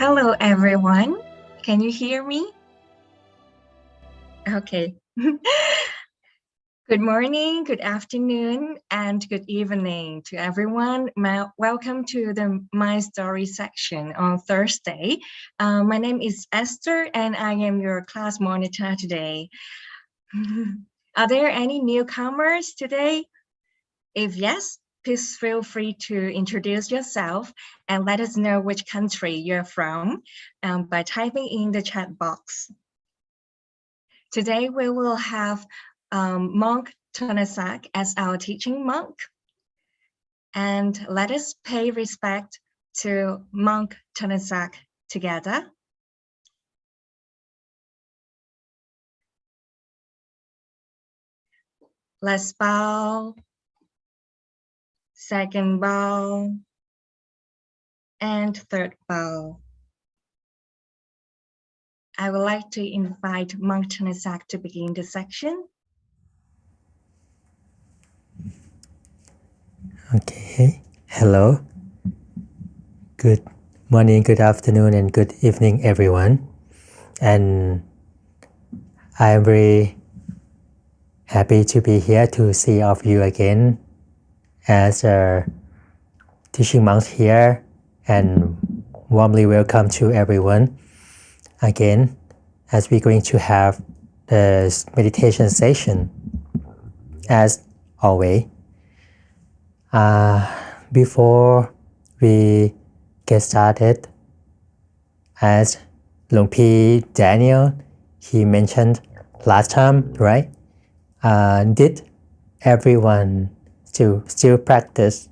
Hello, everyone. Can you hear me? Okay. Good morning, good afternoon, and good evening to everyone. Welcome to the My Story section on Thursday. My name is Esther, and I am your class monitor today. Are there any newcomers today? If yes, please feel free to introduce yourself and let us know which country you're from by typing in the chat box. Today we will have Monk Thanasak as our teaching monk. And let us pay respect to Monk Thanasak together. Let's bow, second bow, and third bow. I would like to invite Monk Thanasak to begin the section. Okay, hello. Good morning, good afternoon, and good evening, everyone. And I'm very happy to be here to see all of you again as a teaching monk here, and warmly welcome to everyone again as we're going to have the meditation session as always. Before we get started, as Luang Pi Daniel, he mentioned last time, right? Did everyone still practice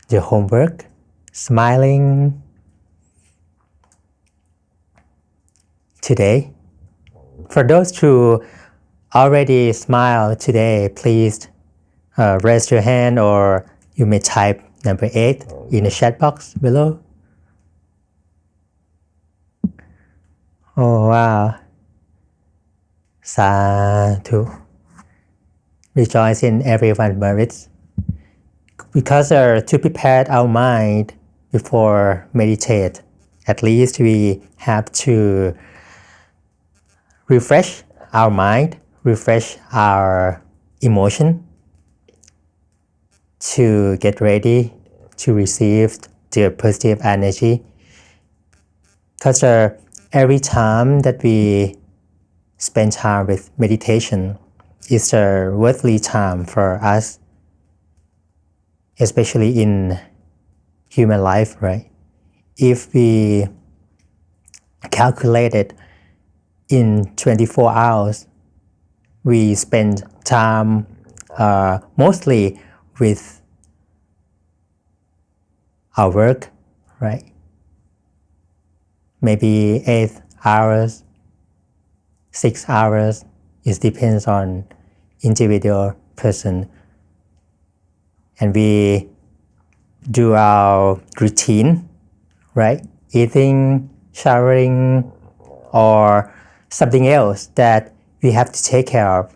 the homework, smiling today? For those who already smiled today, please raise your hand, or you may type number 8 in the chat box below. Oh wow. Sadhu. Rejoice in everyone's merits. Because to prepare our mind before meditate, at least we have to refresh our mind, refresh our emotion to get ready to receive the positive energy. Because every time that we spend time with meditation is a worthwhile time for us, especially in human life, right? If we calculate it in 24 hours, we spend time mostly with our work, right? Maybe 8 hours, 6 hours. It depends on individual person. And we do our routine, right? Eating, showering, or something else that we have to take care of.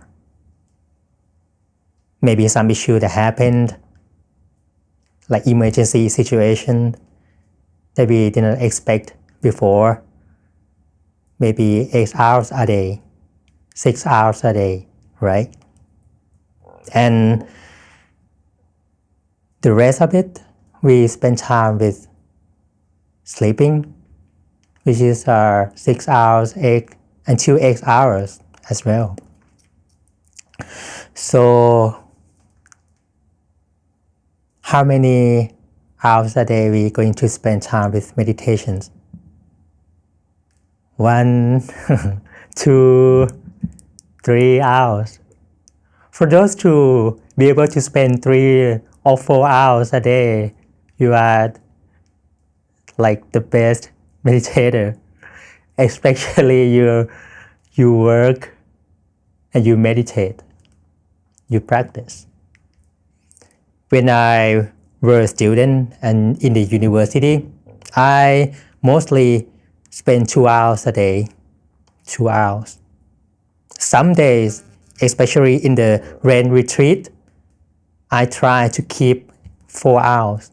Maybe some issue that happened, like emergency situation that we didn't expect before. Maybe 8 hours a day, 6 hours a day, right? And the rest of it, we spend time with sleeping, which is 6 hours, 8 hours as well. So how many hours a day we going to spend time with meditations? 1, 2, 3 hours. For those to be able to spend 3 or 4 hours a day, you are like the best meditator. Especially you work and you meditate, you practice. When I was a student and in the university, I mostly spend 2 hours a day, 2 hours. Some days, especially in the rain retreat, I try to keep 4 hours.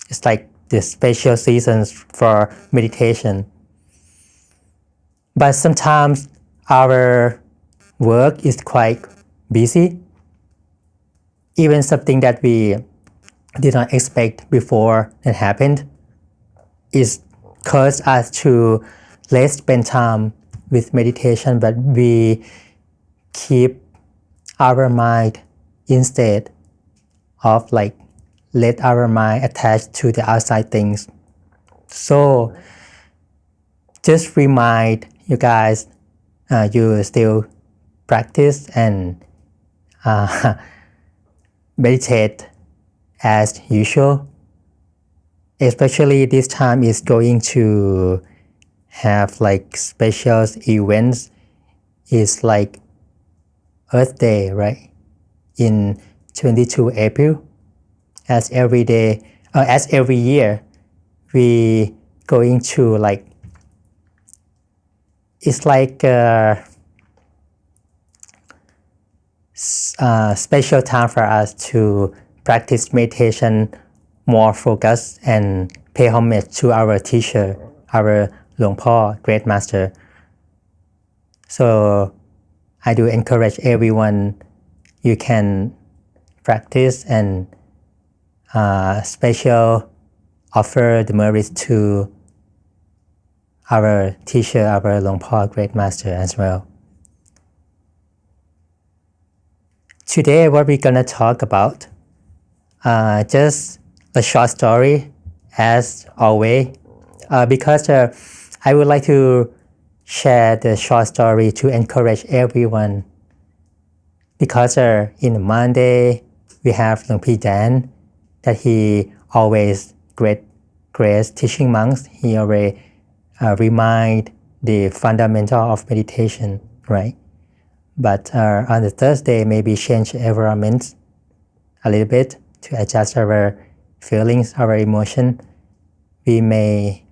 It's like the special seasons for meditation. But sometimes our work is quite busy. Even something that we did not expect before that happened is cause us to less spend time with meditation, but we keep our mind instead of like let our mind attach to the outside things. So just remind you guys, you still practice and meditate as usual. Especially this time is going to have like special events. It's like Earth Day, right? In 22 April. As every year, we going to like, it's like a special time for us to practice meditation more focused and pay homage to our teacher, our Luang Por, Great Master. So I do encourage everyone, you can practice and special offer the merits to our teacher, our Luang Por, Great Master as well. Today, what we're gonna talk about, just a short story, as always, because I would like to share the short story to encourage everyone. Because in Monday, we have Luang Pi Dan, that he always great teaching monks. He already remind the fundamental of meditation, right? But on the Thursday, maybe change environment a little bit to adjust our feelings, our emotion. We may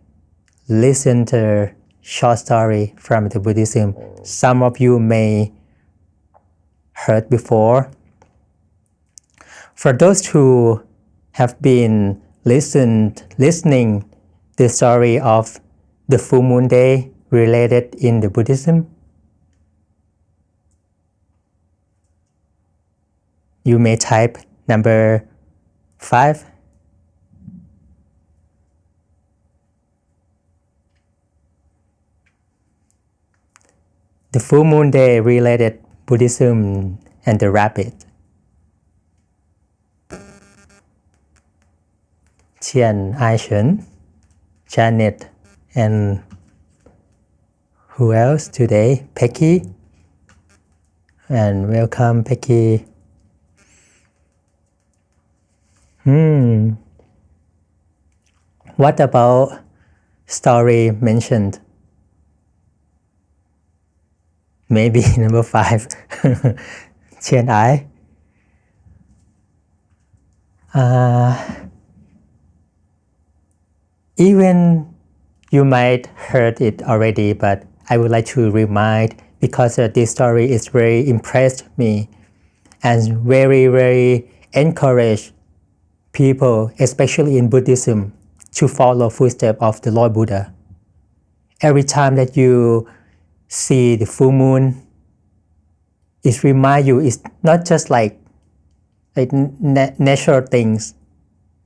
listen to short story from the Buddhism. Some of you may heard before. For those who have been listening the story of the full moon day related in the Buddhism, you may type number 5. The full moon day related Buddhism and the rabbit. Tian Aishen, Janet, and who else today? Becky. And welcome, Becky. What about story mentioned? Maybe number 5. Tian Ai. Even you might heard it already, but I would like to remind, because this story is very impressed me and very, very encouraged people, especially in Buddhism, to follow footsteps of the Lord Buddha. Every time that you see the full moon, it reminds you it's not just like natural things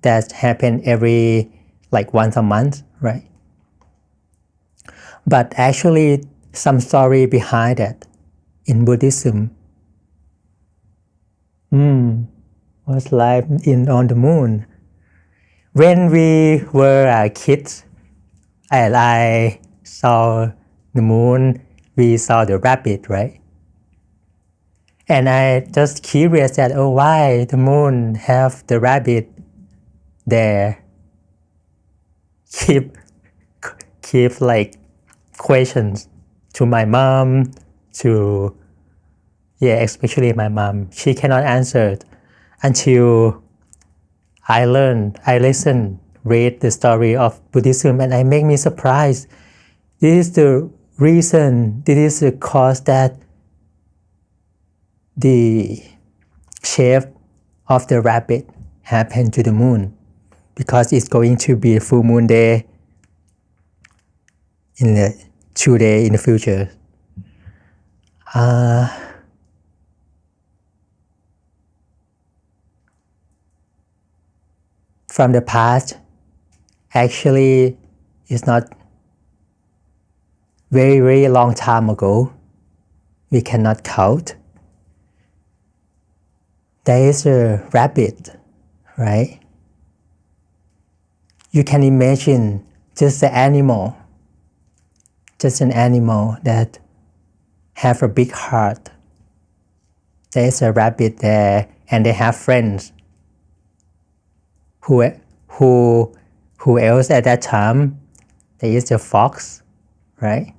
that happen every like once a month, right? But actually some story behind that in Buddhism. What's life on the moon? When we were kids and I saw the moon, we saw the rabbit, right? And I just curious that, why the moon have the rabbit there? Keep like questions to my mom, especially my mom. She cannot answer it until I listen, read the story of Buddhism, and it make me surprised. This is the reason, this is the cause that the shape of the rabbit happened to the moon. because it's going to be a full moon day in the 2 days in the future. From the past, actually, it's not very, very long time ago. We cannot count. There is a rabbit, right? You can imagine just an animal that have a big heart. There is a rabbit there, and they have friends. Who else at that time? There is a fox, right?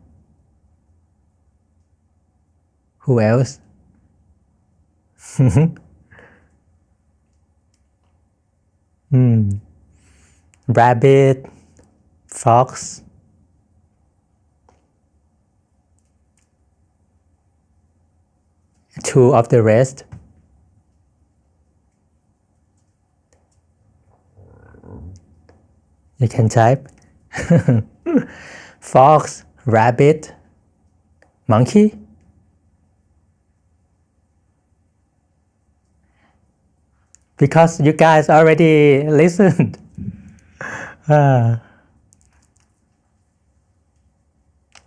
Who else? Rabbit, fox. Two of the rest. You can type. Fox, rabbit, monkey. Because you guys already listened.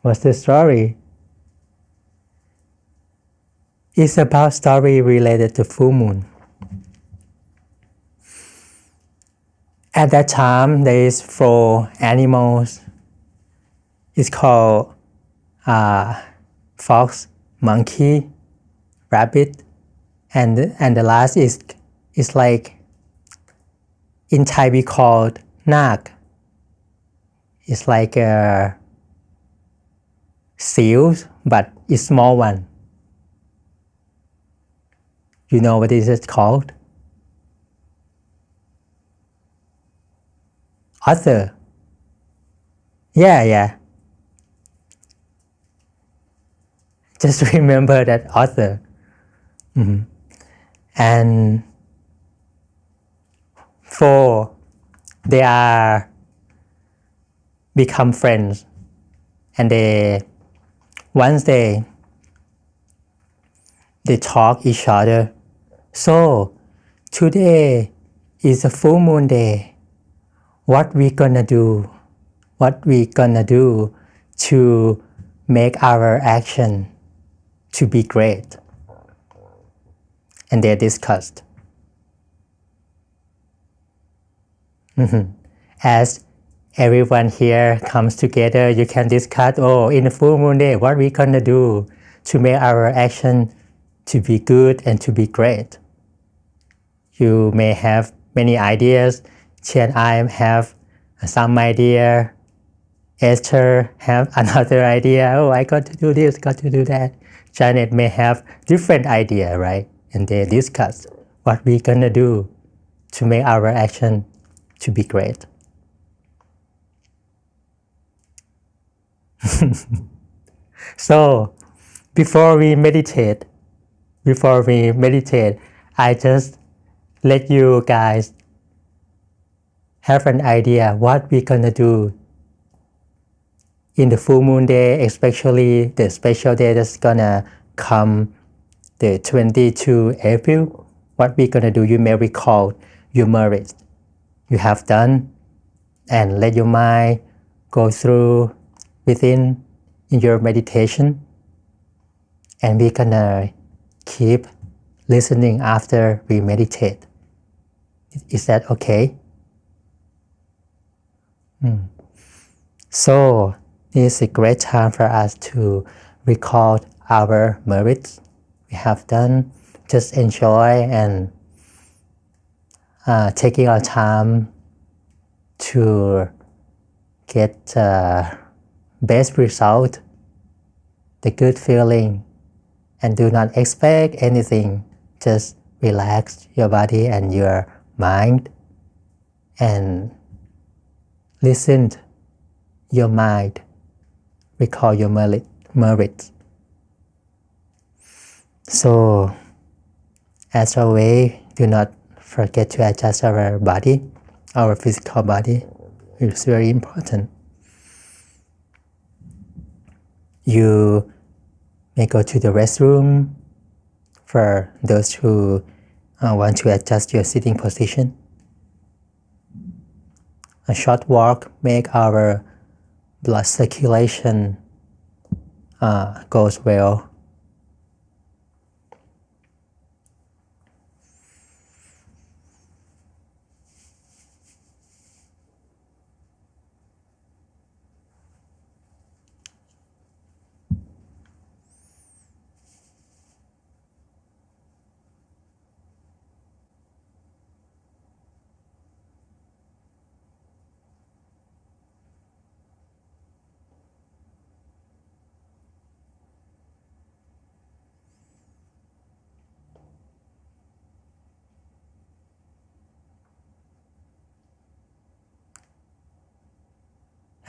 What's the story? It's about story related to full moon. At that time, there is 4 animals. It's called fox, monkey, rabbit, and the last is like, in Thai we call nak. It's like a seal, but it's small one. You know what is it called? Otter. Yeah. Just remember that otter. And 4, they are become friends, and once they talk each other. So today is a full moon day. What we gonna do? What we gonna do to make our action to be great? And they discussed. As everyone here comes together, you can discuss, in the full moon day, what we gonna do to make our action to be good and to be great. You may have many ideas. Chi and I have some idea. Esther have another idea. I got to do this, got to do that. Janet may have different idea, right? And they discuss what we're gonna do to make our action to be great. So before we meditate, I just let you guys have an idea what we're gonna do in the full moon day, especially the special day that's gonna come the 22 April. What we're gonna do, you may recall your merit you have done, and let your mind go through within in your meditation, and we're gonna keep listening after we meditate. Is that okay? So this is a great time for us to recall our merits we have done. Just enjoy and taking our time to get best result, the good feeling, and do not expect anything. Just relax your body and your mind and listen your mind, recall your merit. So as always, do not forget to adjust our body our physical body is very important. You may go to the restroom for those who want to adjust your sitting position. A short walk make our blood circulation goes well.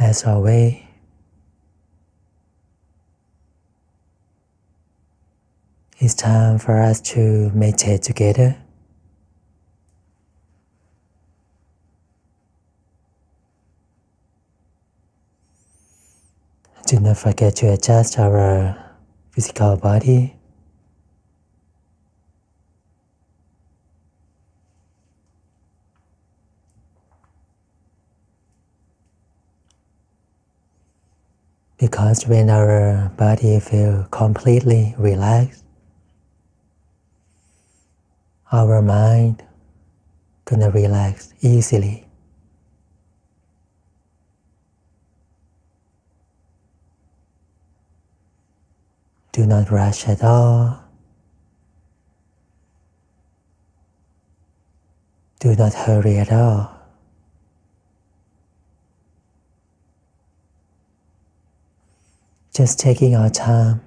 As always, it's time for us to meditate together. Do not forget to adjust our physical body. Because when our body feels completely relaxed, our mind gonna relax easily. Do not rush at all. Do not hurry at all. Just taking our time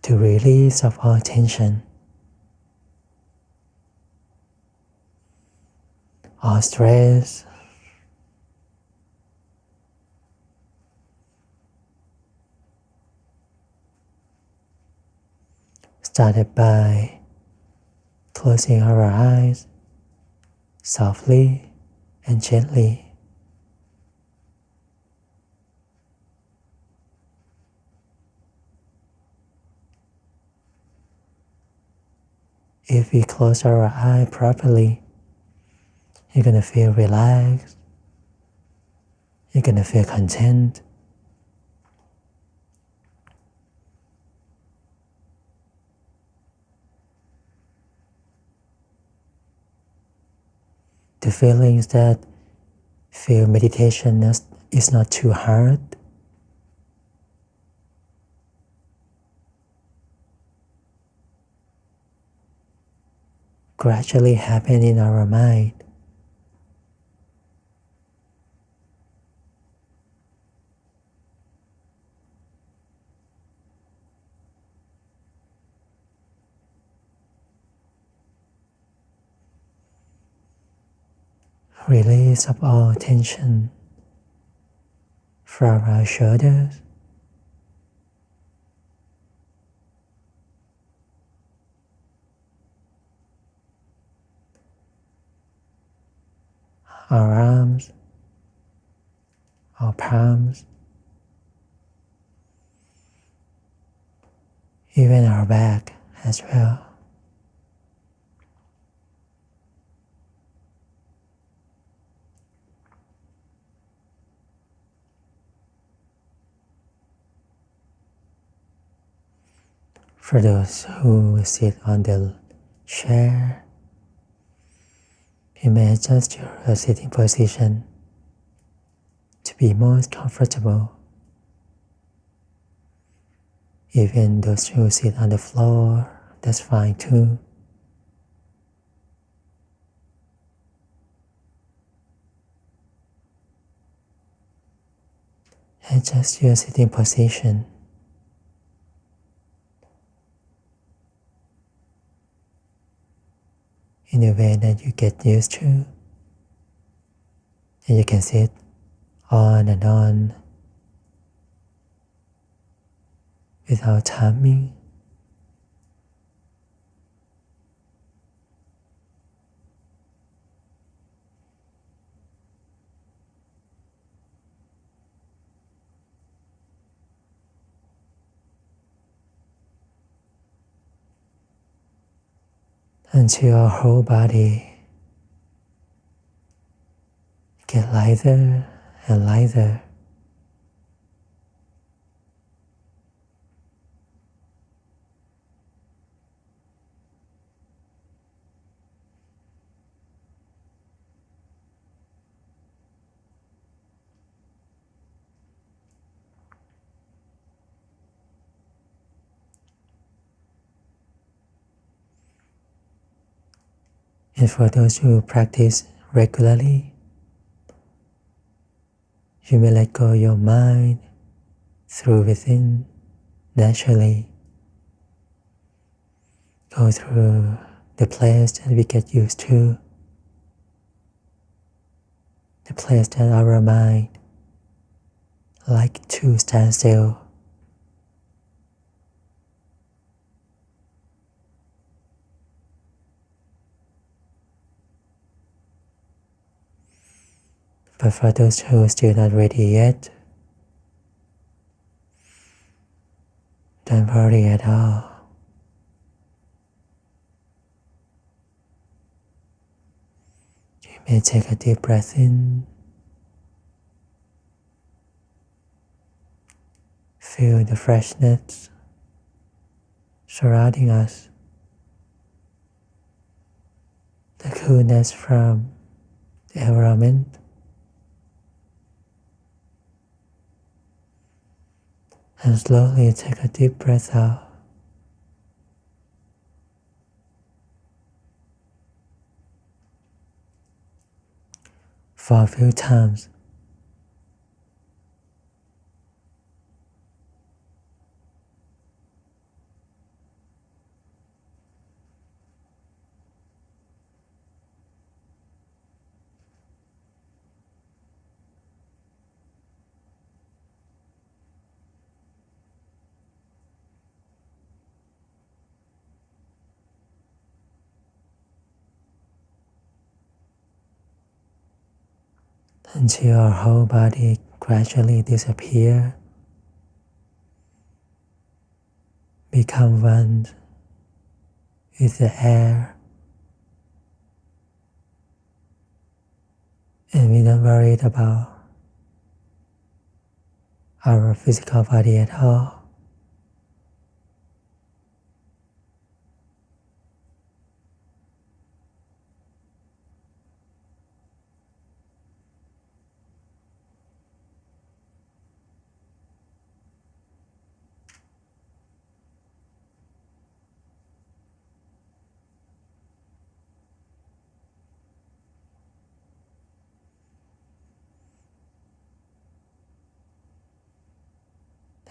to release of all tension, all stress, started by closing our eyes softly and gently. If we close our eye properly, you're gonna feel relaxed, you're gonna feel content. The feelings that feel meditation is not too hard. Gradually happen in our mind. Release of all tension from our shoulders, our arms, our palms, even our back as well. For those who sit on the chair, you may adjust your sitting position to be most comfortable. Even those who sit on the floor, that's fine too. Adjust your sitting position in a way that you get used to, and you can sit on and on without timing. until your whole body get lighter and lighter. And for those who practice regularly, you may let go your mind through within naturally. Go through the place that we get used to, the place that our mind like to stand still. But for those who are still not ready yet, don't worry at all. You may take a deep breath in. Feel the freshness surrounding us, the coolness from the environment. And slowly take a deep breath out. For a few times. Until your whole body gradually disappear, become one with the air, and we don't worry about our physical body at all.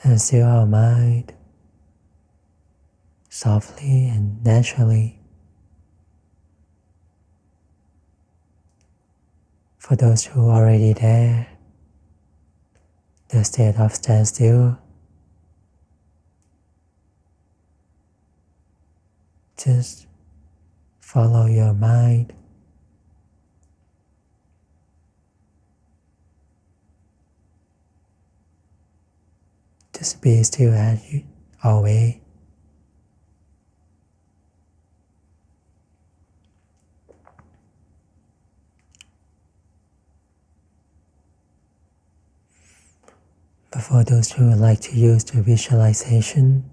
And still our mind softly and naturally. For those who are already there, the state of standstill, just follow your mind. Just be still as you always. But for those who would like to use the visualization,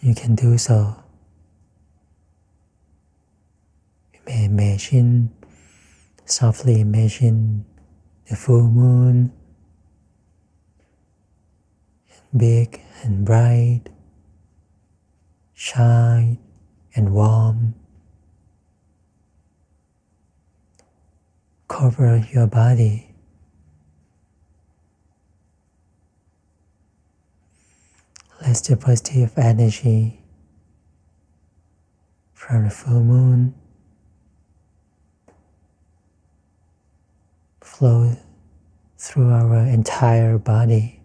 you can do so. You may softly imagine the full moon, big and bright, shine and warm. Cover your body. Let the positive energy from the full moon flow through our entire body.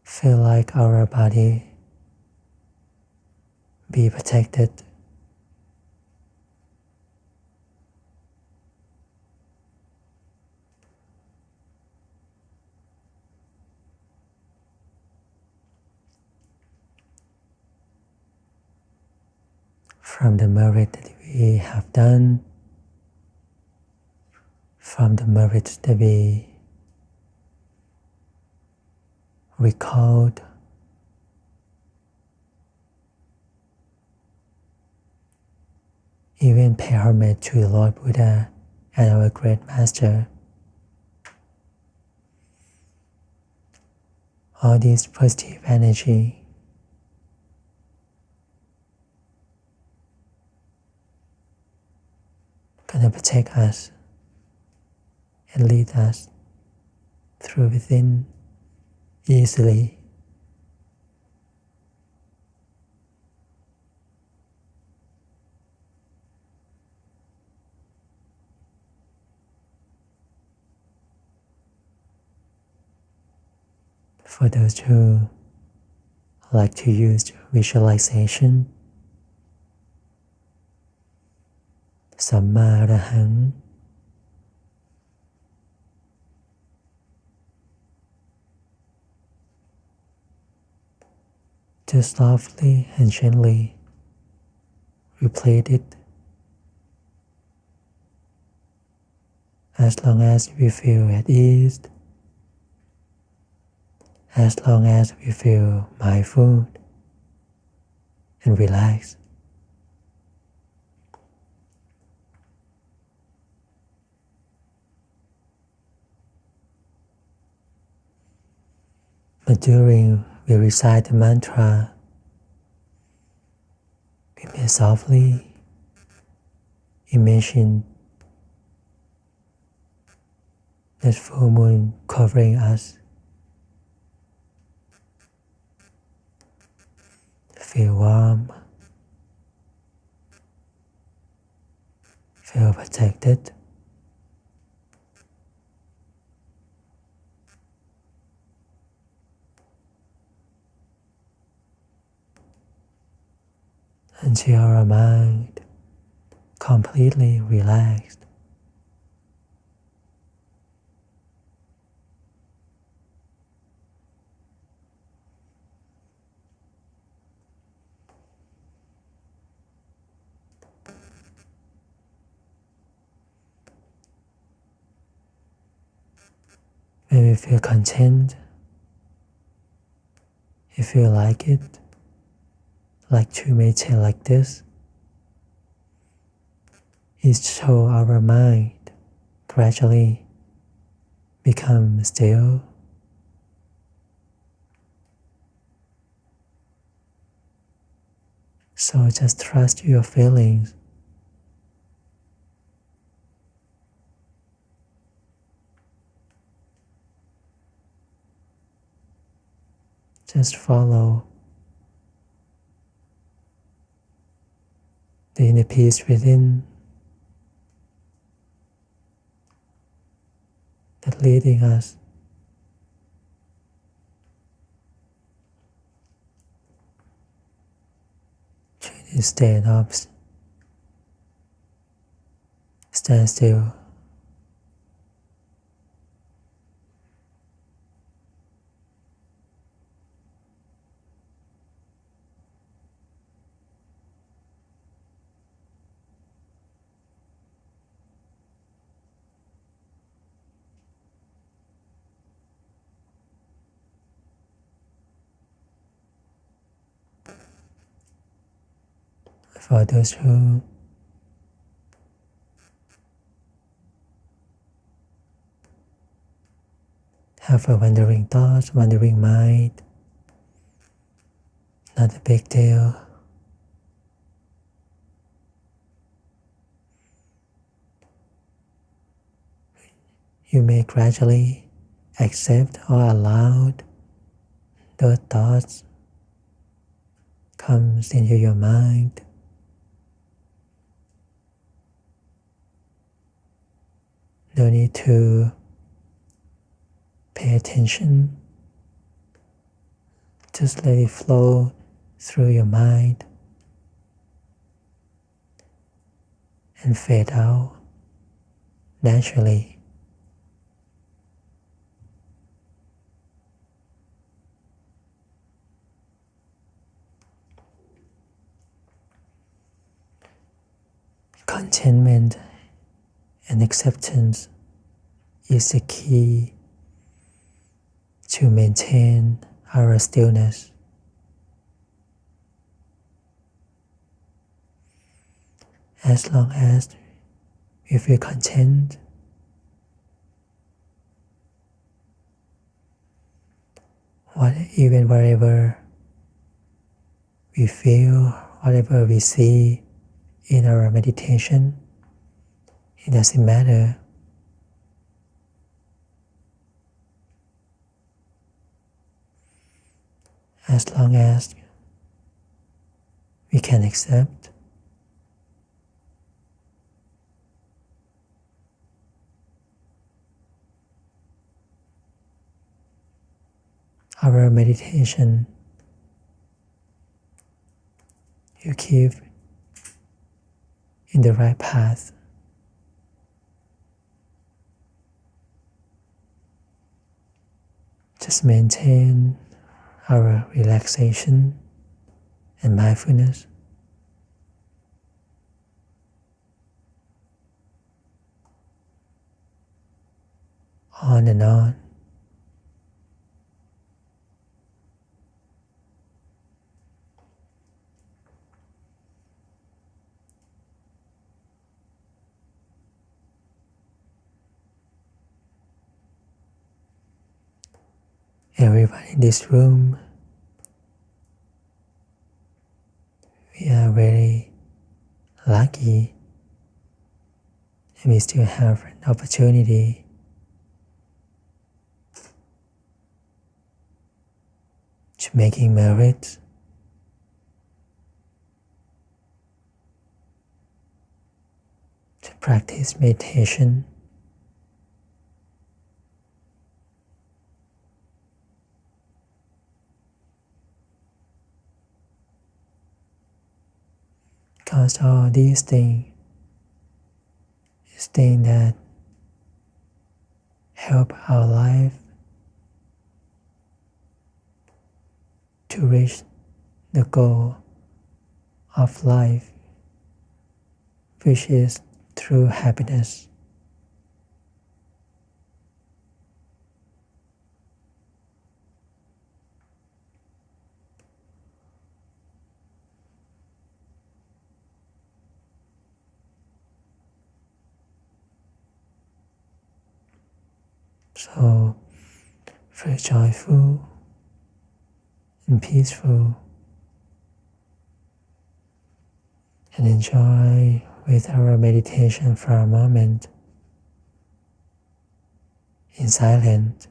Feel like our body be protected. from the merit that we have done, from the merit that we recalled, even pay homage to the Lord Buddha and our great master. All this positive energy gonna protect us and lead us through within easily. For those who like to use visualization, Samma Arahang, just softly and gently repeat it as long as we feel at ease, as long as we feel mindful and relaxed. But during we recite the mantra, we may softly imagine that full moon covering us. Feel warm, feel protected. Until our mind completely relaxed. When we feel content, if you like it, like to meditate like this, is so our mind gradually become still. So just trust your feelings. Just follow the inner peace within that leading us to this state of stand still. For those who have a wandering thoughts, wandering mind, not a big deal. You may gradually accept or allow those thoughts comes into your mind. No need to pay attention. Just let it flow through your mind and fade out naturally. contentment and acceptance is the key to maintain our stillness. As long as we feel content, even wherever we feel, whatever we see in our meditation, it doesn't matter. As long as we can accept, our meditation, you keep in the right path. Just maintain our relaxation and mindfulness. On and on. Everyone in this room, we are very lucky and we still have an opportunity to making merit to practice meditation. Because all these things is things that help our life to reach the goal of life, which is true happiness. So, feel joyful and peaceful and enjoy with our meditation for a moment in silence.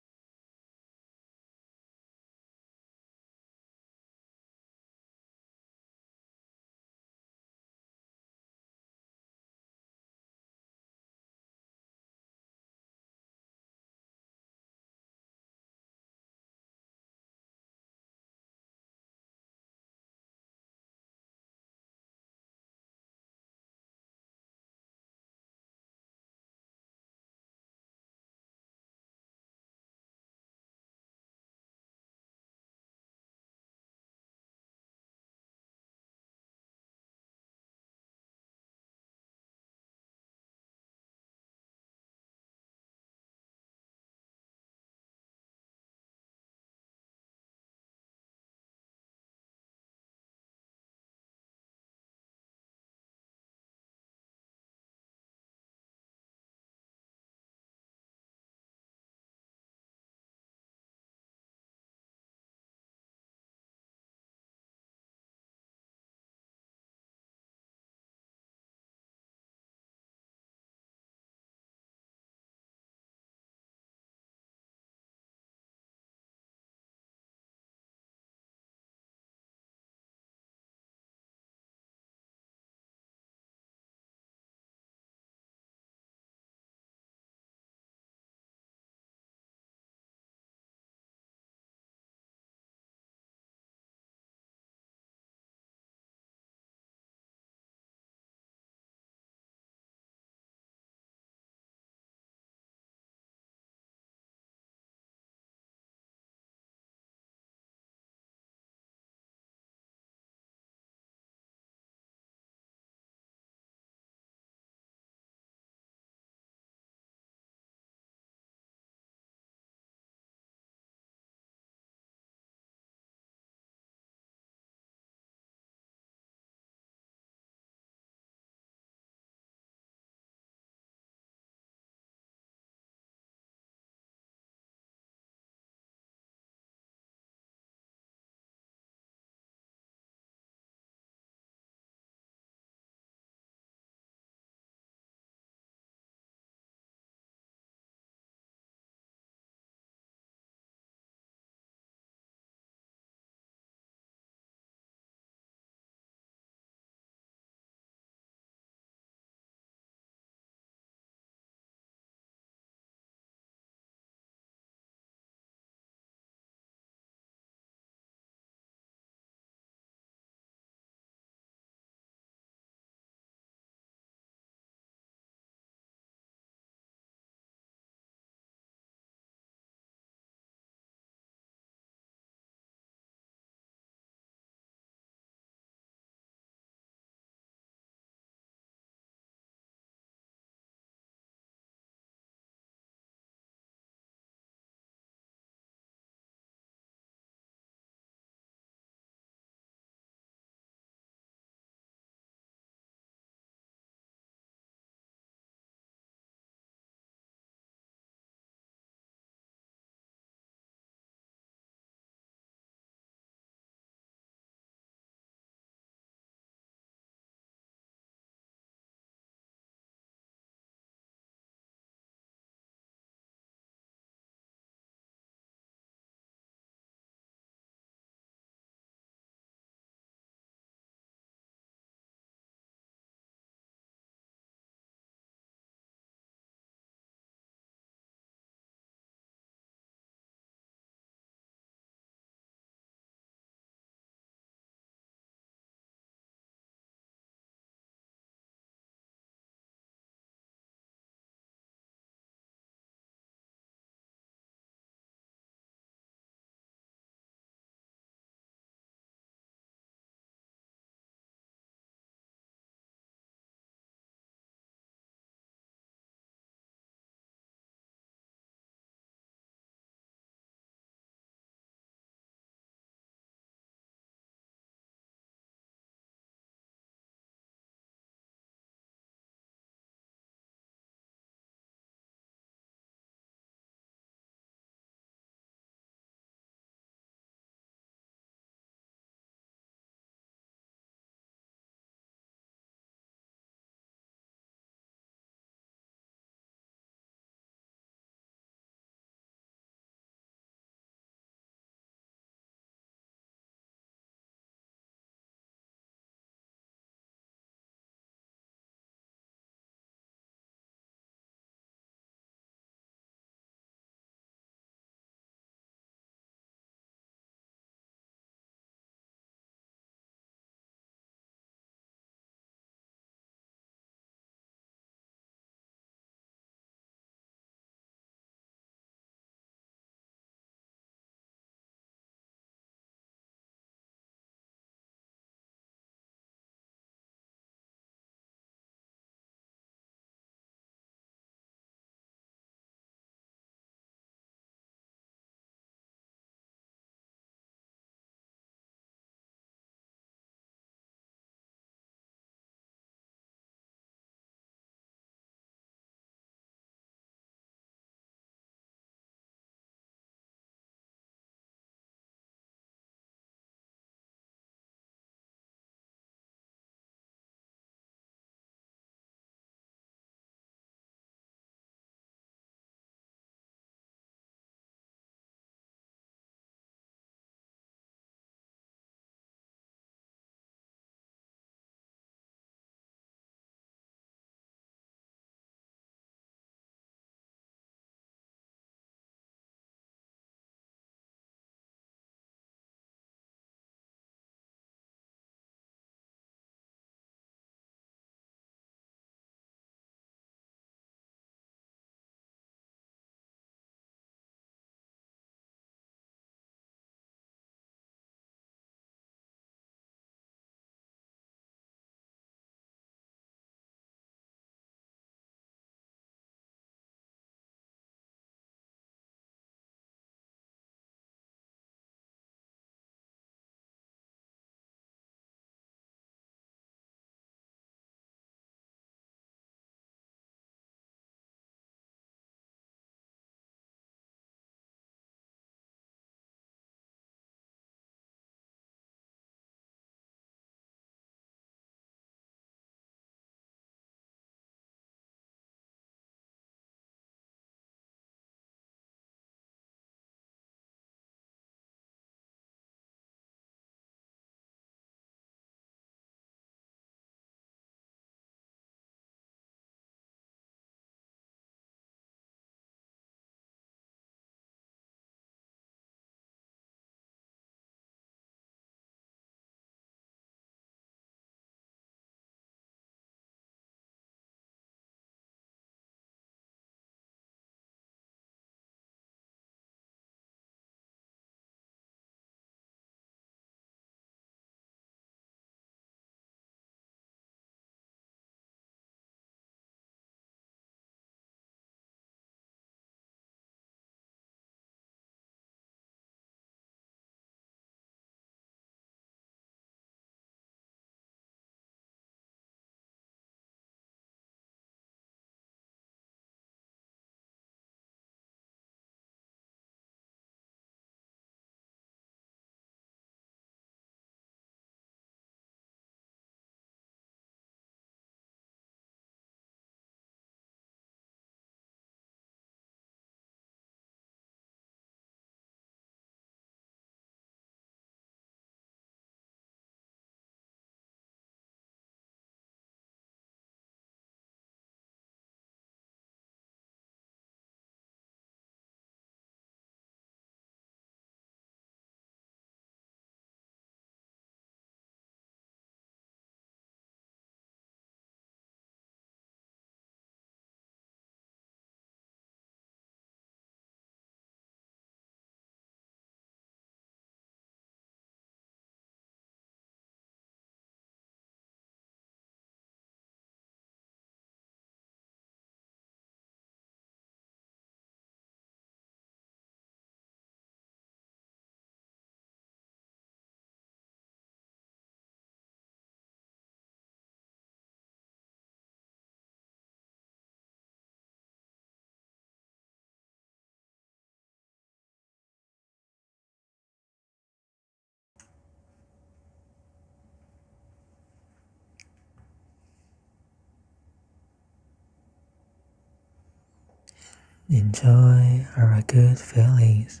Enjoy our good feelings.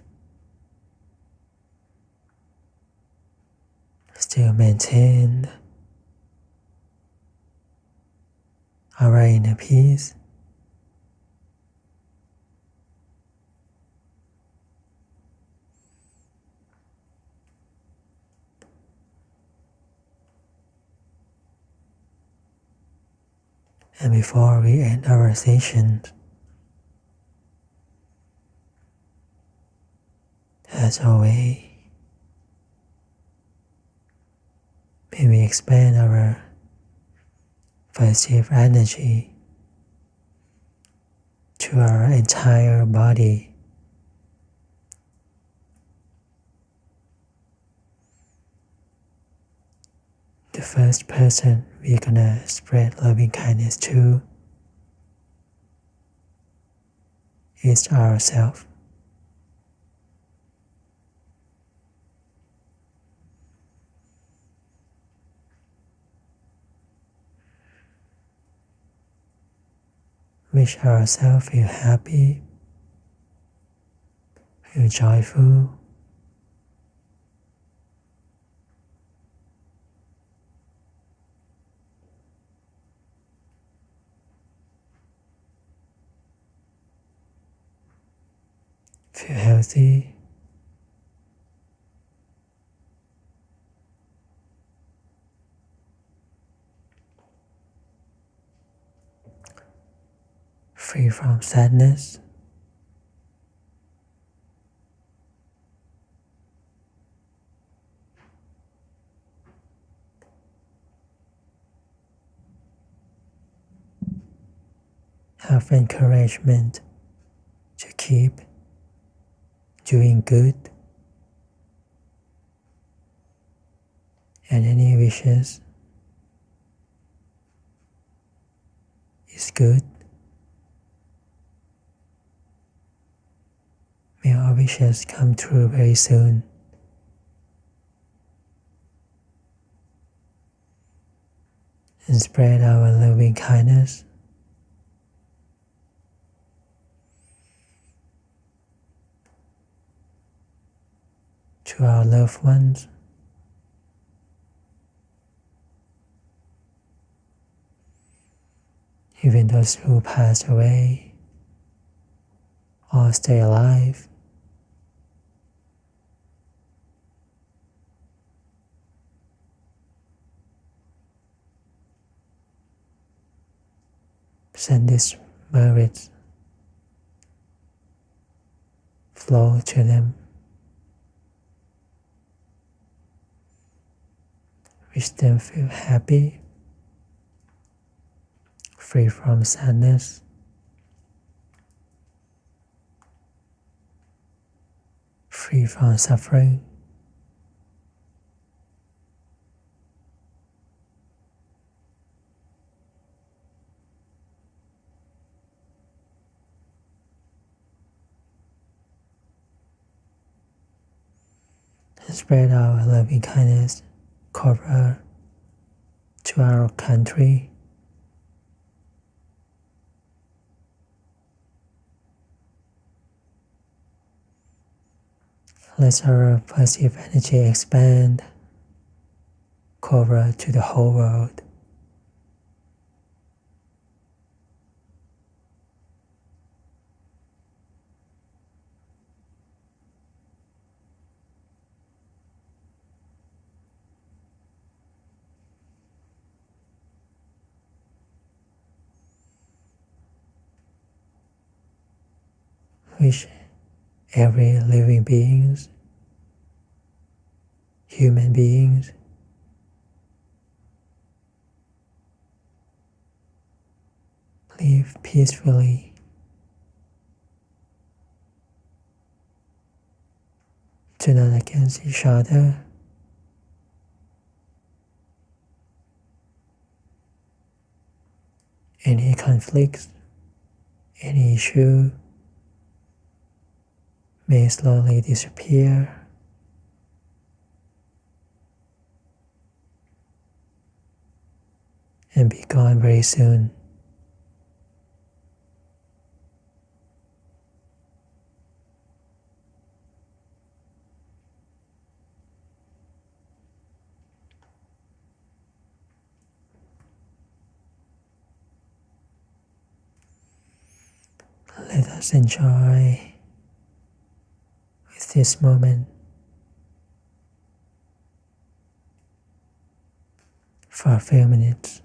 Still maintain our inner peace. And before we end our session, as always, may we expand our positive energy to our entire body. The first person we're gonna spread loving kindness to is ourselves. Wish ourselves feel happy, feel joyful, feel healthy, free from sadness, have encouragement to keep doing good, and any wishes is good. May our wishes come true very soon. And spread our loving kindness to our loved ones, even those who passed away or stay alive. Send this merit flow to them. Wish them feel happy, free from sadness, free from suffering. And spread our loving kindness cover to our country, let our positive energy expand, cover to the whole world. Wish every living beings, human beings, live peacefully, do not against each other, any conflicts, any issue may slowly disappear. And be gone very soon. Let us enjoy with this moment for a few minutes.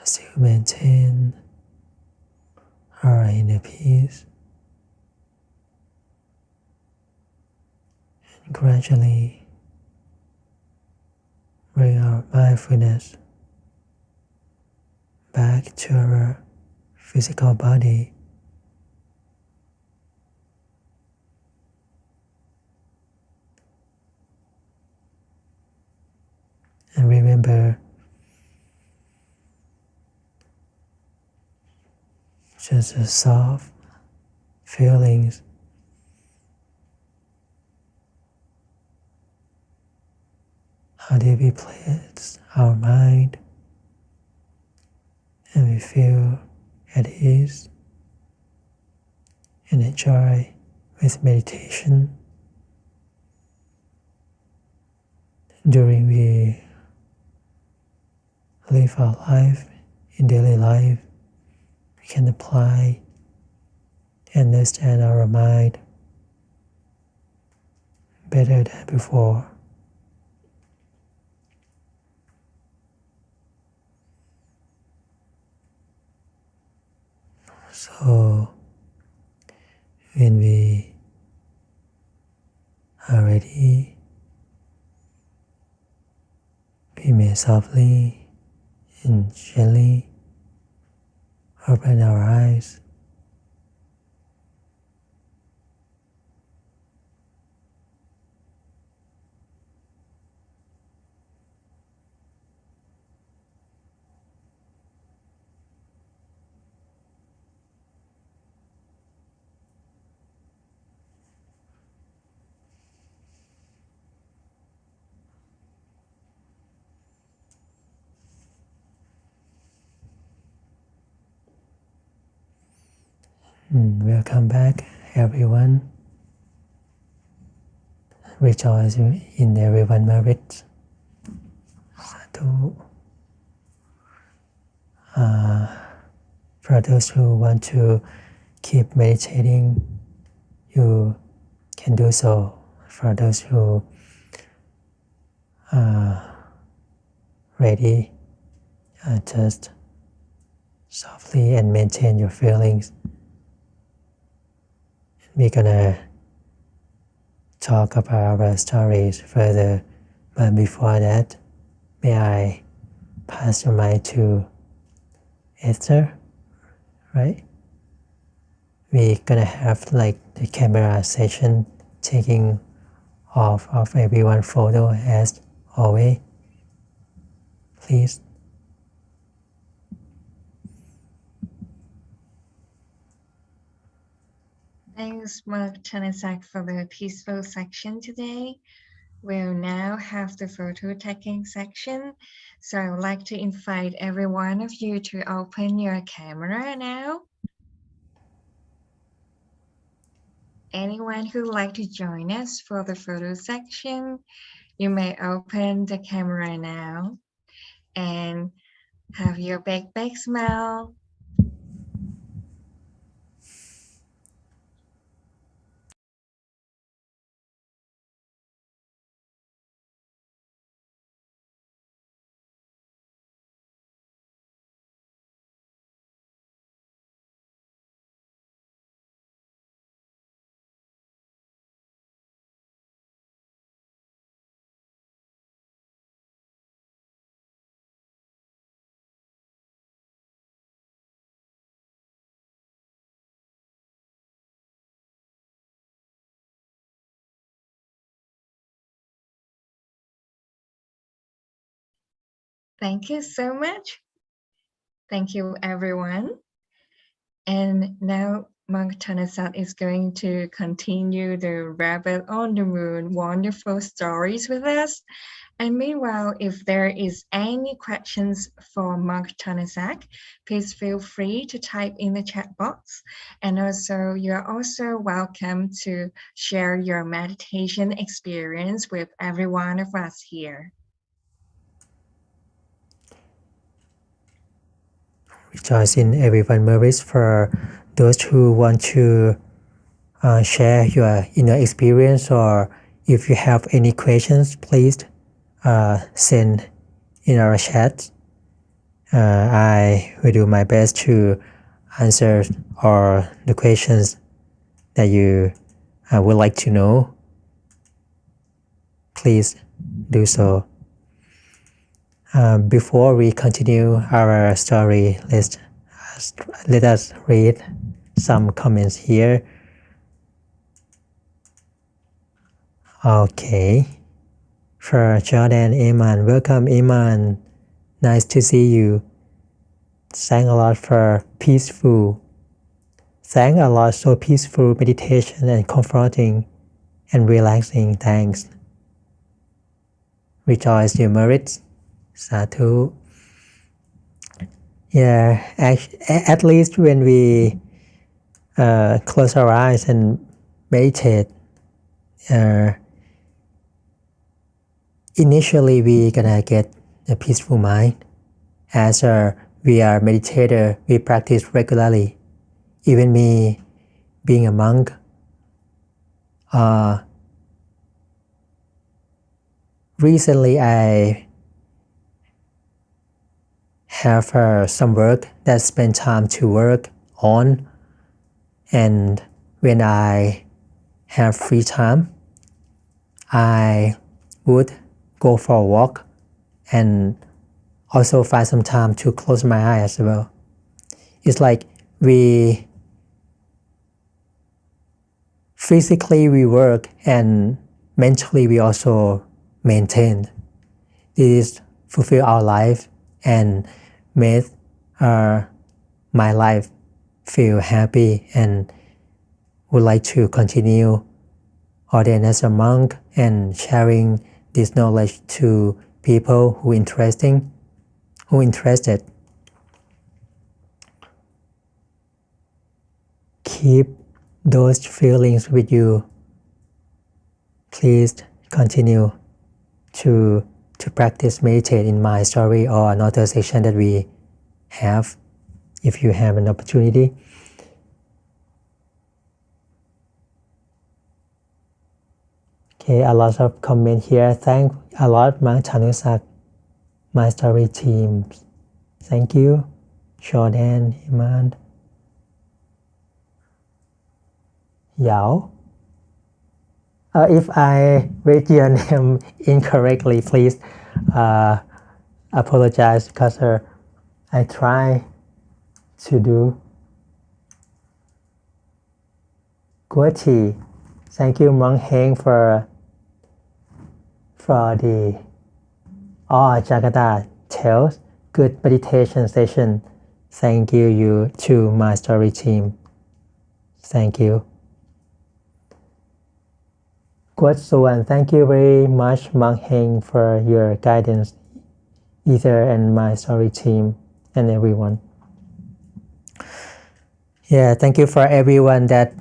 As you maintain our inner peace, and gradually bring our mindfulness back to our physical body, just a soft feelings. How do we place our mind and we feel at ease and enjoy with meditation during we live our life in daily life. We can apply and understand our mind better than before. So when we are ready, we may softly and gently open our eyes. Welcome back, everyone. Rejoice in everyone's merit. Sadhu. For those who want to keep meditating, you can do so. For those who are ready, just softly and maintain your feelings. We're gonna talk about our stories further, but before that, may I pass the mic to Esther, right? We're gonna have like the camera session taking off of everyone's photo as always. Please. Thanks, Mark Chanasak, for the peaceful section today. We'll now have the photo taking section. So I would like to invite every one of you to open your camera now. Anyone who would like to join us for the photo section, you may open the camera now and have your big smile. Thank you so much. Thank you, everyone. And now Monk Thanasat is going to continue the Rabbit on the Moon wonderful stories with us. And meanwhile, if there is any questions for Monk Thanasat, please feel free to type in the chat box. And also, you're also welcome to share your meditation experience with every one of us here. Rejoice in everyone's merit. For those who want to share your inner experience, or if you have any questions, please send in our chat. I will do my best to answer all the questions that you would like to know. Please do so. Before we continue our story, let us read some comments here. Okay. For Jordan Iman, welcome Iman. Nice to see you. Thanks a lot for peaceful Thanks a lot. So peaceful meditation and comforting and relaxing. Thanks. Rejoice your merits. Sadhu. Yeah, at least when we close our eyes and meditate, initially we gonna get a peaceful mind. As we are meditator, we practice regularly. Even me, being a monk, recently I have some work that spend time to work on, and when I have free time, I would go for a walk and also find some time to close my eyes as well. It's like we physically we work and mentally we also maintain. This fulfill our life and make my life feel happy, and would like to continue ordained as a monk and sharing this knowledge to people who interested. Keep those feelings with you. Please continue to practice meditate in my story or another section that we have if you have an opportunity. Okay, a lot of comment here. Thank a lot, Mang Chanusak, my story team. Thank you, Jordan, Iman, Yao. If I read your name incorrectly, please apologize, because I try to do. Guati, thank you, Mong Heng, for the Jakarta Tales good meditation session. Thank you to my story team. Thank you. Good Suan, thank you very much, Mang Heng, for your guidance, Ether and my story team and everyone. Yeah, thank you for everyone that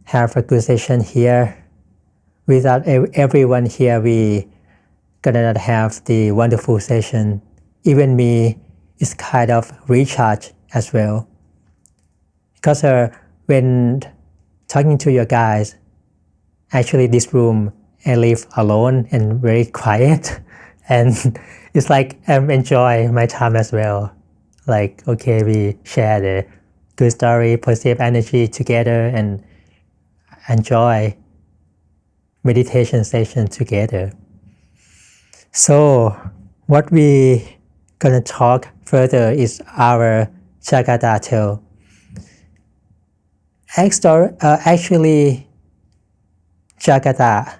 have a good session here. Without everyone here, we gonna not have the wonderful session. Even me is kind of recharge as well. Because when talking to your guys, actually this room I live alone and very quiet, and it's like I'm enjoy my time as well. Like, okay, we share the good story, positive energy together and enjoy meditation session together. So what we gonna talk further is our Jakarta tale. Actually, Jakarta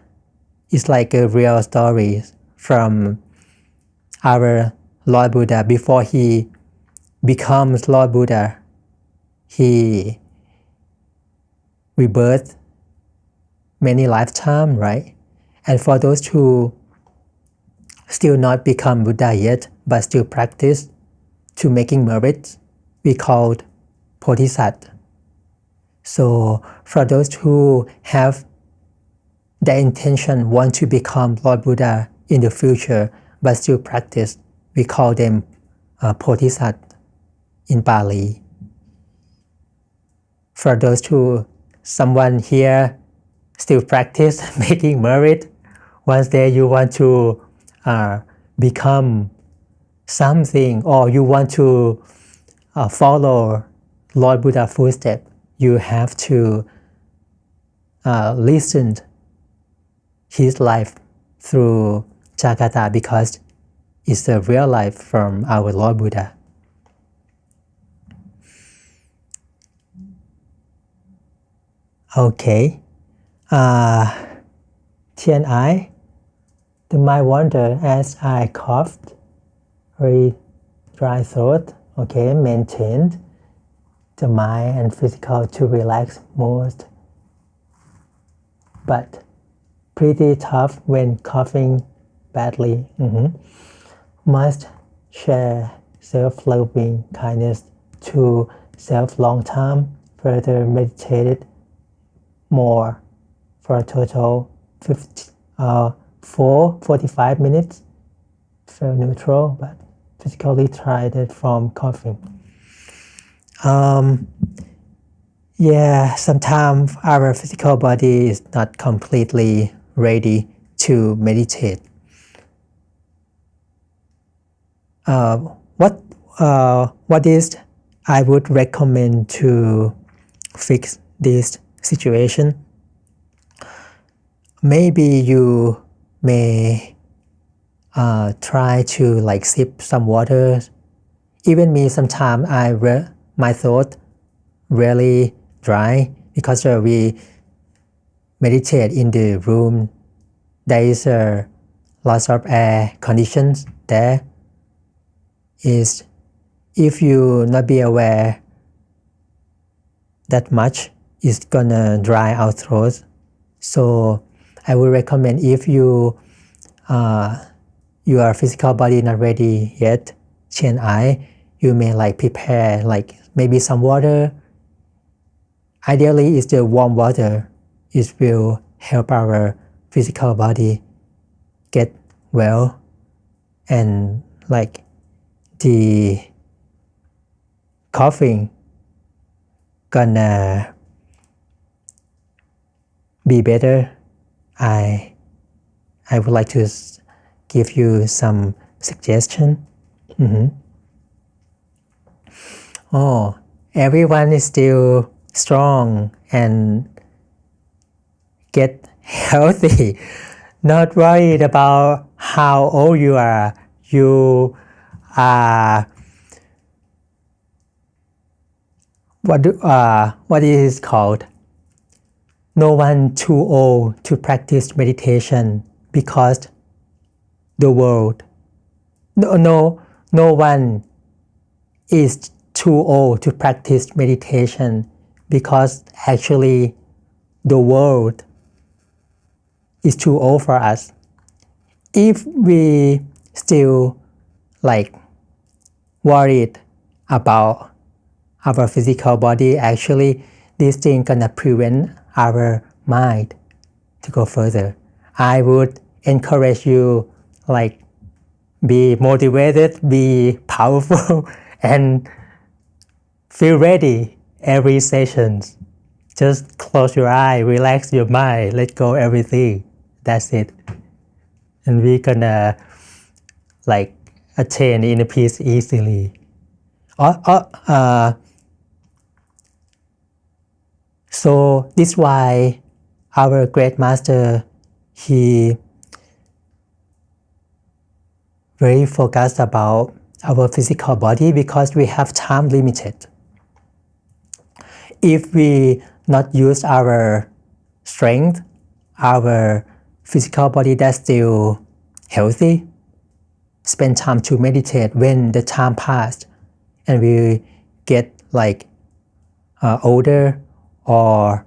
is like a real story from our Lord Buddha. Before he becomes Lord Buddha, he rebirthed many lifetimes, right? And for those who still not become Buddha yet, but still practice to making merit, we called Bodhisattva. So for those who have the intention want to become Lord Buddha in the future, but still practice, we call them Bodhisattva in Pali. For those who, someone here still practice making merit, one day you want to become something, or you want to follow Lord Buddha's footsteps, you have to listen his life through Jakarta, because it's the real life from our Lord Buddha. Okay. Tian I, the mind wander as I coughed, very dry throat. Okay, maintained. the mind and physical to relax most, but pretty tough when coughing badly. Must share self-loving kindness to self long time, further meditated more for a total 45 minutes. Feel neutral, but physically tired from coughing. Yeah, sometimes our physical body is not completely ready to meditate. What is I would recommend to fix this situation? Maybe you may try to like sip some water. Even me, sometimes my throat really dry because we meditate in the room. There is a lots of air conditions there. Is if you not be aware that much, it's gonna dry our throat. So I would recommend if your physical body not ready yet, you may like prepare like maybe some water. Ideally, it's the warm water. It will help our physical body get well, and like the coughing gonna be better. I would like to give you some suggestion. Oh, everyone is still strong and get healthy. Not worried about how old you are. You are what is called? No one too old to practice meditation because the world. No one is too old to practice meditation because actually the world is too old for us. If we still like worried about our physical body, actually this thing gonna prevent our mind to go further. I would encourage you like be motivated, be powerful, and feel ready every session. Just close your eye, relax your mind, let go everything. That's it. And we're gonna like attain inner peace easily. So this is why our great master, he very focused about our physical body because we have time limited. If we not use our strength, our physical body that's still healthy, spend time to meditate when the time passed and we get like older, or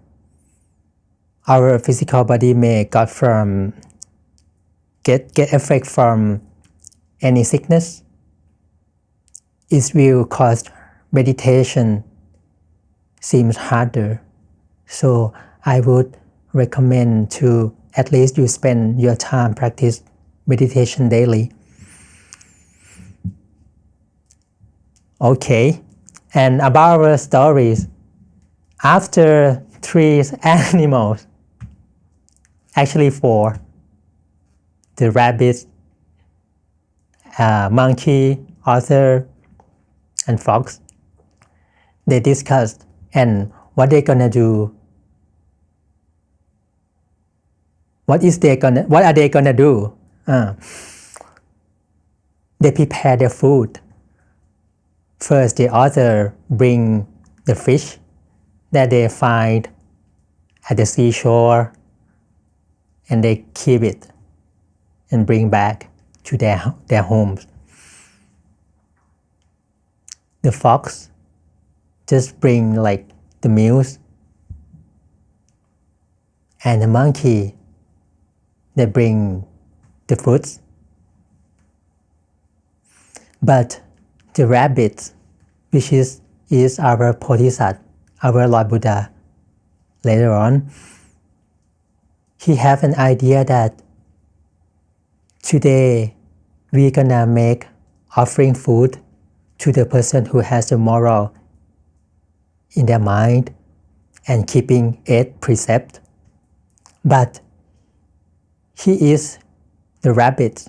our physical body may get effect from any sickness, it will cause meditation seems harder. So I would recommend to at least you spend your time practice meditation daily. Okay, and about our stories, after 3 animals, actually 4, the rabbit, monkey, otter, and fox, they discussed and what they're gonna do. What are they gonna do? They prepare their food. First, the otter bring the fish that they find at the seashore, and they keep it and bring back to their homes. The fox just bring like the meals, and the monkey, they bring the foods. But the rabbit, which is our Bodhisattva, our Lord Buddha, later on, he have an idea that today we're gonna make offering food to the person who has the moral in their mind and keeping 8 precepts. But he is the rabbit.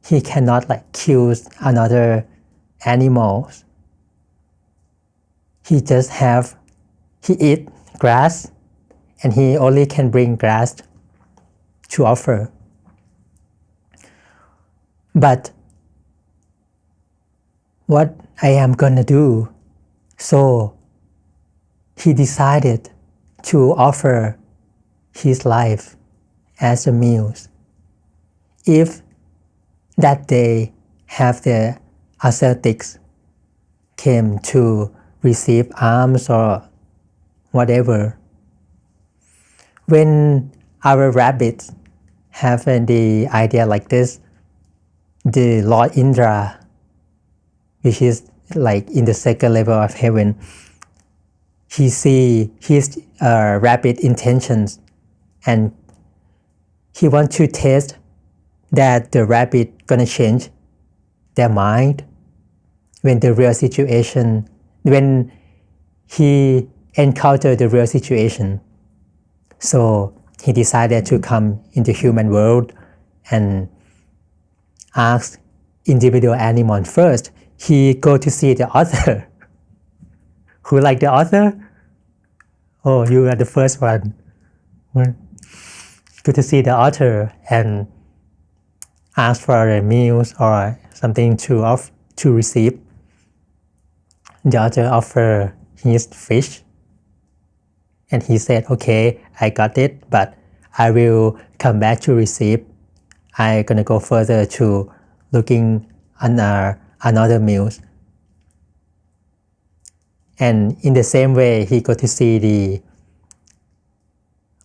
He cannot like kill another animals. He eat grass, and he only can bring grass to offer. But what I am gonna do? So he decided to offer his life as a meal. If that day have the ascetics came to receive alms or whatever, when our rabbits have the idea like this, the Lord Indra, which is like in the second level of heaven, he see his rabbit intentions, and he want to test that the rabbit gonna change their mind when he encountered the real situation. So he decided to come in the human world and ask individual animal first. He go to see the author. Who like the author? Oh, you are the first one. Go to see the author and ask for a meal or something to receive. The author offered his fish, and he said, "Okay, I got it, but I will come back to receive. I'm gonna go further to looking on another meal." And in the same way, he got to see the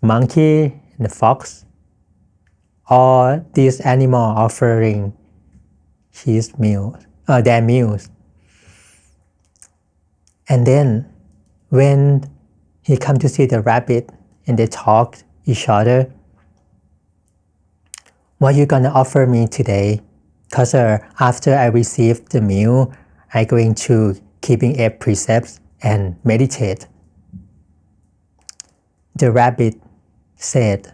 monkey and the fox, all these animals offering their meals. And then when he come to see the rabbit and they talk each other, "What you gonna offer me today? Because after I receive the meal, I'm going to keeping 8 precepts and meditate." The rabbit said,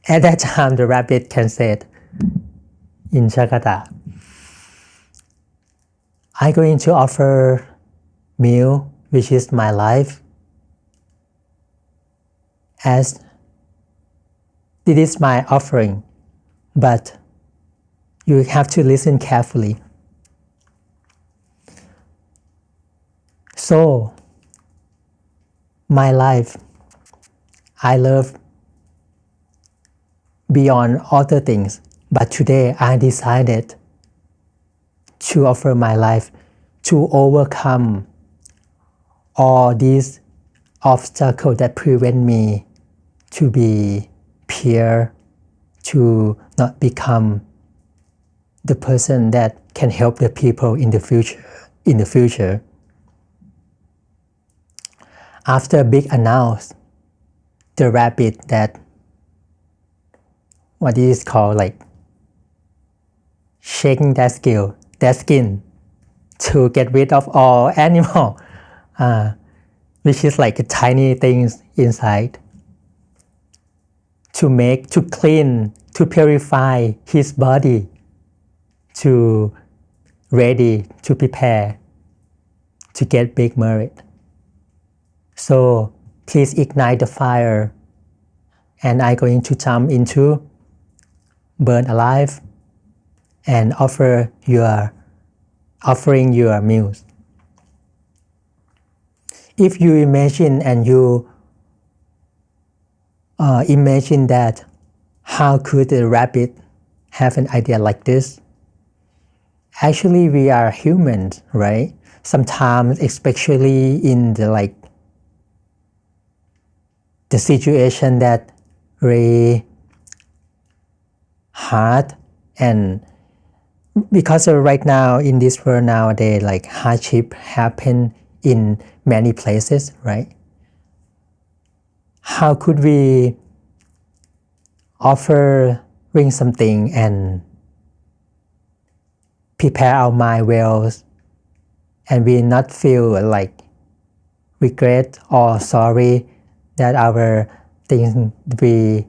at that time the rabbit can say in Jakarta, "I'm going to offer meal, which is my life, as it is my offering, but you have to listen carefully." So, my life, I love beyond other things, but today I decided to offer my life to overcome all these obstacles that prevent me to be pure, to not become the person that can help the people in the future. After a big announce, the rabbit that what is called like shaking their skin to get rid of all animal, which is like a tiny things inside, to clean, to purify his body, to ready to prepare to get big merit. So please ignite the fire, and I'm going to jump into burn alive and offering your meals. If you imagine and you imagine that how could a rabbit have an idea like this, Actually, we are humans, right? Sometimes, especially in the situation that really hard, and because right now in this world nowadays, hardship happen in many places, right? How could we offering something and prepare our mind well, and we not feel regret or sorry that our things we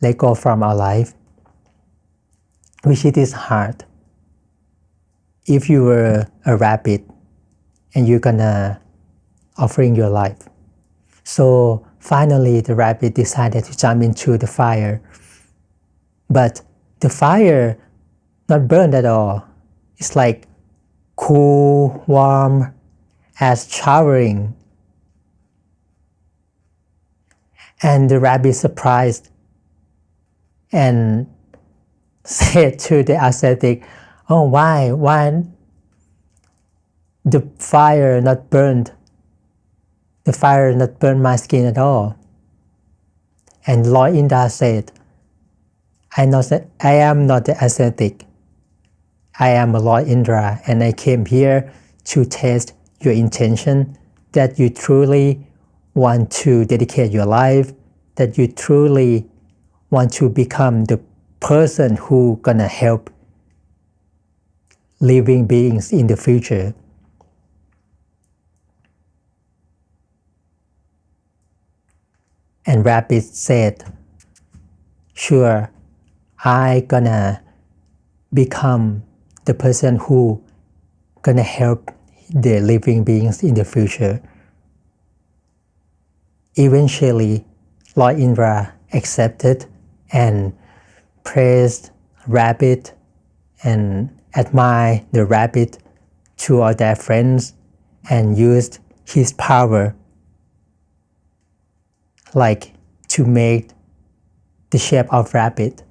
let go from our life, which it is hard. If you were a rabbit and you're gonna offering your life. So finally the rabbit decided to jump into the fire. But the fire not burned at all. It's like cool, warm, as showering. And the rabbit surprised and said to the ascetic, "Oh, why the fire not burned? The fire not burned my skin at all." And Lord Indra said, I am not the ascetic. I am Lord Indra, and I came here to test your intention, that you truly want to dedicate your life, that you truly want to become the person who gonna help living beings in the future. And Rabbit said, sure, I gonna become the person who gonna help the living beings in the future. Eventually, Lord Indra accepted and praised Rabbit and admired the rabbit to all their friends and used his power to make the shape of rabbit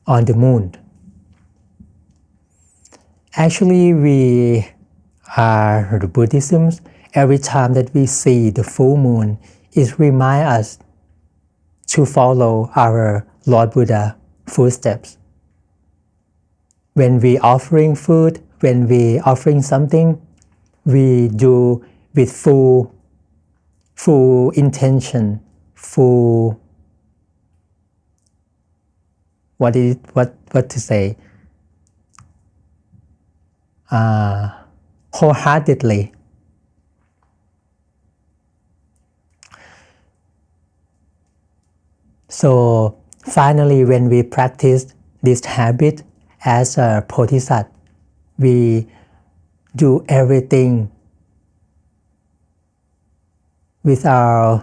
on the moon. Actually, we are the Buddhisms. Every time that we see the full moon, it reminds us to follow our Lord Buddha footsteps. When we offering food, when we offering something, we do with full intention, full what to say, wholeheartedly. So finally, when we practice this habit as a Bodhisattva, we do everything we try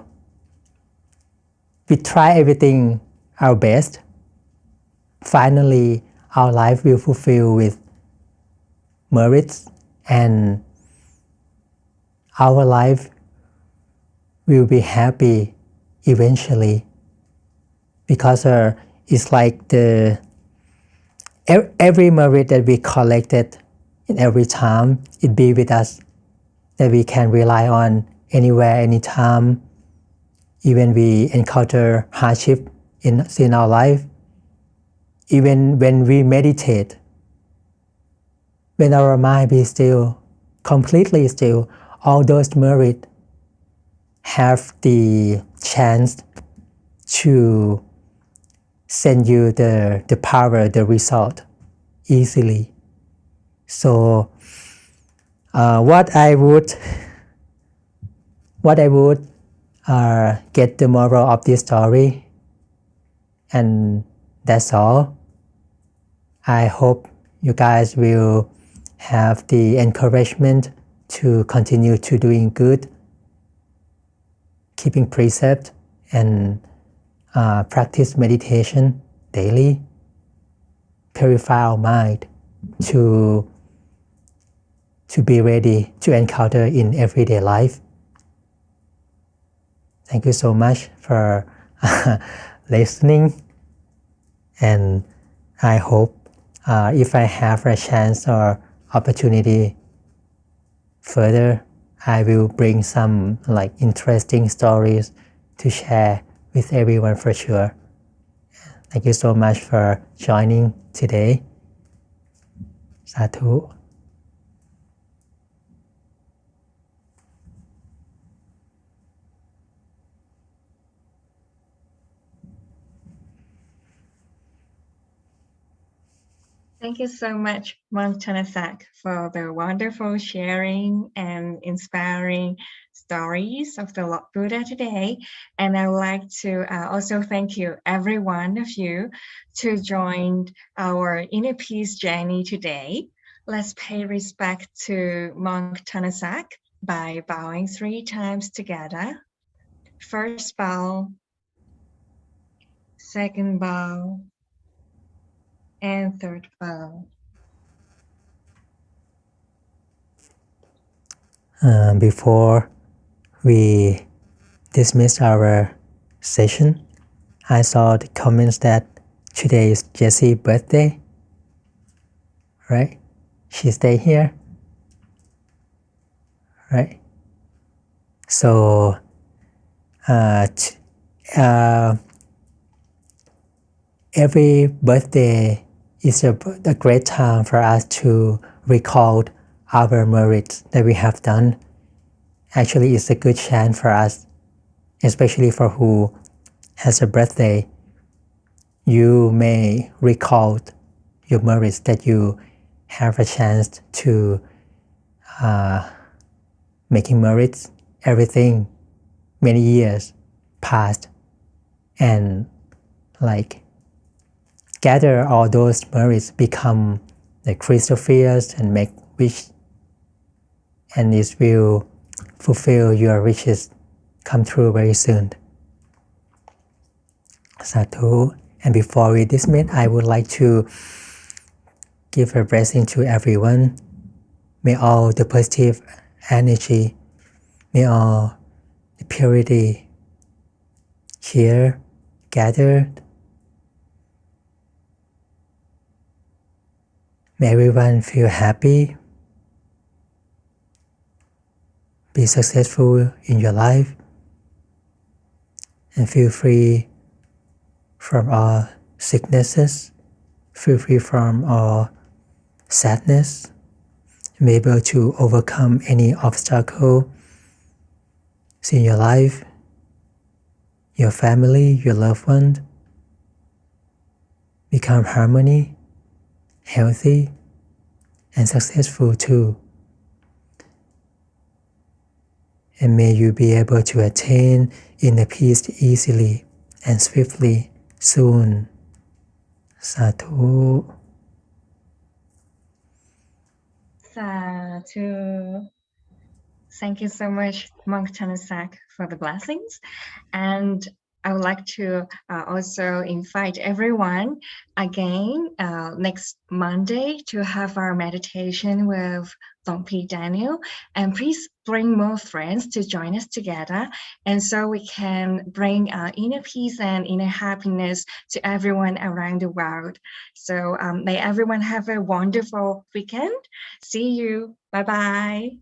everything our best. Finally, our life will fulfill with merits, and our life will be happy eventually, because it's like every merit that we collected in every time, it be with us, that we can rely on anywhere, anytime, even we encounter hardship in our life. Even when we meditate, when our mind be still, completely still, all those merit have the chance to send you the power, the result easily. So what I would get the moral of this story, and that's all. I hope you guys will have the encouragement to continue to doing good, keeping precept, and practice meditation daily, purify our mind to be ready to encounter in everyday life. Thank you so much for listening, and I hope if I have a chance or opportunity further, I will bring some like interesting stories to share with everyone for sure. Thank you so much for joining today. Sadhu. Thank you so much, Monk Thanasak, for the wonderful sharing and inspiring stories of the Lord Buddha today. And I would like to also thank you, every one of you, to join our inner peace journey today. Let's pay respect to Monk Thanasak by bowing 3 times together. First bow, second bow, and third bow. Before we dismiss our session, I saw the comments that today is Jessie's birthday, right? She stay here, right? So every birthday is a great time for us to recall our merits that we have done. Actually, it's a good chance for us, especially for who has a birthday. You may recall your merits that you have a chance to making merits, everything, many years past, and like gather all those merits, become the crystal spheres and make wish, and this will fulfill your wishes, come true very soon. Sadhu. And before we dismiss, I would like to give a blessing to everyone. May all the positive energy, may all the purity here gathered, may everyone feel happy, be successful in your life, and feel free from all sicknesses, feel free from all sadness, be able to overcome any obstacle in your life, your family, your loved one, become harmony, healthy, and successful too. And may you be able to attain inner peace easily and swiftly soon. Sadhu. Sadhu. Thank you so much, Monk Thanasak, for the blessings. And I would like to also invite everyone again next Monday to have our meditation with Dong P. Daniel. And please bring more friends to join us together. And so we can bring inner peace and inner happiness to everyone around the world. So may everyone have a wonderful weekend. See you. Bye-bye.